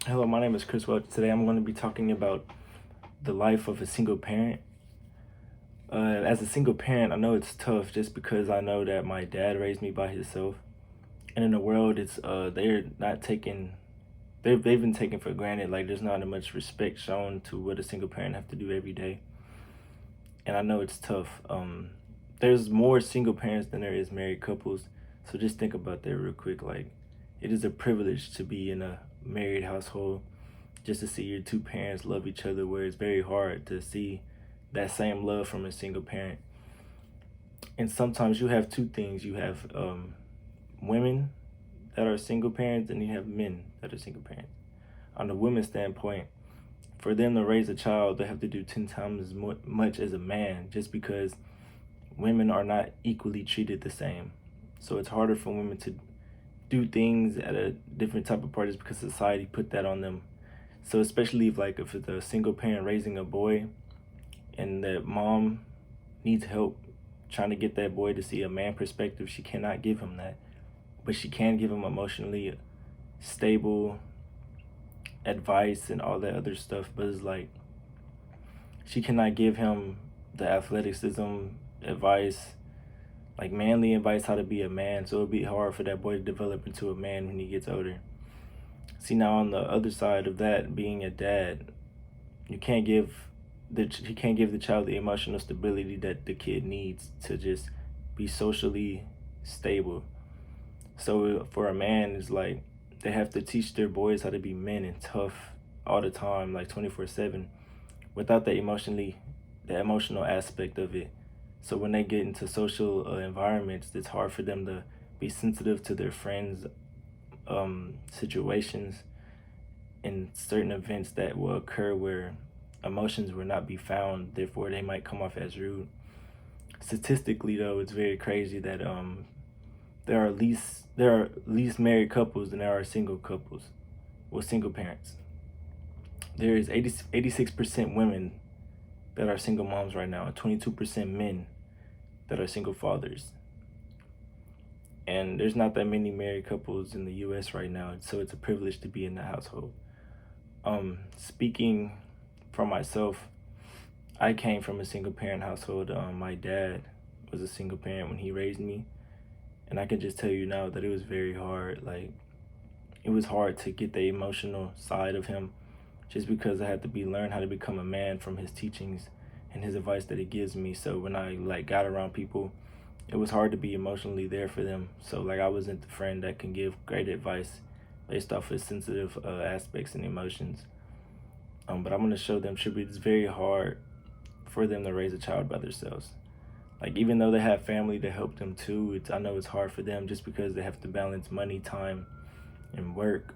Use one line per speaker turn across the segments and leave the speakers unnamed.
Hello, my name is Chris Welch. Today I'm going to be talking about the life of a single parent. As a single parent, I know it's tough just because I know that my dad raised me by himself. And in the world, they're not taken, they've been taken for granted. Like there's not much respect shown to what a single parent have to do every day. And I know it's tough. There's more single parents than there is married couples. So just think about that real quick. Like it is a privilege to be in a married household, just to see your two parents love each other, where it's very hard to see that same love from a single parent. And sometimes you have two things. You have women that are single parents, and you have men that are single parents. On the women's standpoint, for them to raise a child, they have to do 10 times as much as a man, just because women are not equally treated the same. So it's harder for women to do things at a different type of parties because society put that on them. So especially if it's a single parent raising a boy and that mom needs help trying to get that boy to see a man perspective, she cannot give him that. But she can give him emotionally stable advice and all that other stuff. But it's like she cannot give him the athleticism advice, like manly advice how to be a man. So it'll be hard for that boy to develop into a man when he gets older. See, now on the other side of that, being a dad, you can't give he can't give the child the emotional stability that the kid needs to just be socially stable. So for a man, it's like they have to teach their boys how to be men and tough all the time, like 24/7, without the emotional aspect of it. So when they get into social environments, it's hard for them to be sensitive to their friends' situations and certain events that will occur where emotions will not be found, therefore they might come off as rude. Statistically though, it's very crazy that there are least married couples than there are single couples, with single parents. There is 86% women that are single moms right now, and 22% men that are single fathers. And there's not that many married couples in the US right now, so it's a privilege to be in the household. Speaking for myself, I came from a single parent household. My dad was a single parent when he raised me, and I can just tell you now that it was very hard. Like it was hard to get the emotional side of him, just because I had to learn how to become a man from his teachings and his advice that he gives me. So when I got around people, it was hard to be emotionally there for them. So I wasn't the friend that can give great advice based off of sensitive aspects and emotions. But I'm gonna show them it's very hard for them to raise a child by themselves. Like even though they have family to help them too, I know it's hard for them just because they have to balance money, time, and work.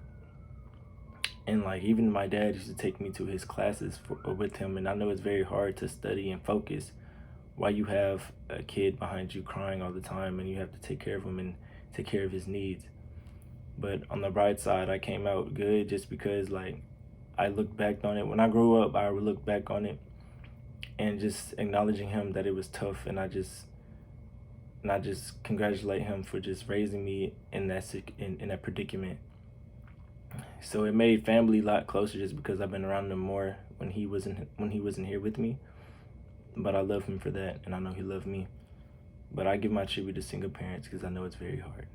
And even my dad used to take me to his classes with him, and I know it's very hard to study and focus while you have a kid behind you crying all the time, and you have to take care of him and take care of his needs. But on the bright side, I came out good just because I look back on it. When I grew up, I look back on it and just acknowledging him that it was tough, and I just congratulate him for just raising me in that predicament. So it made family a lot closer just because I've been around him more when he wasn't here with me. But I love him for that, and I know he loved me. But I give my tribute to single parents because I know it's very hard.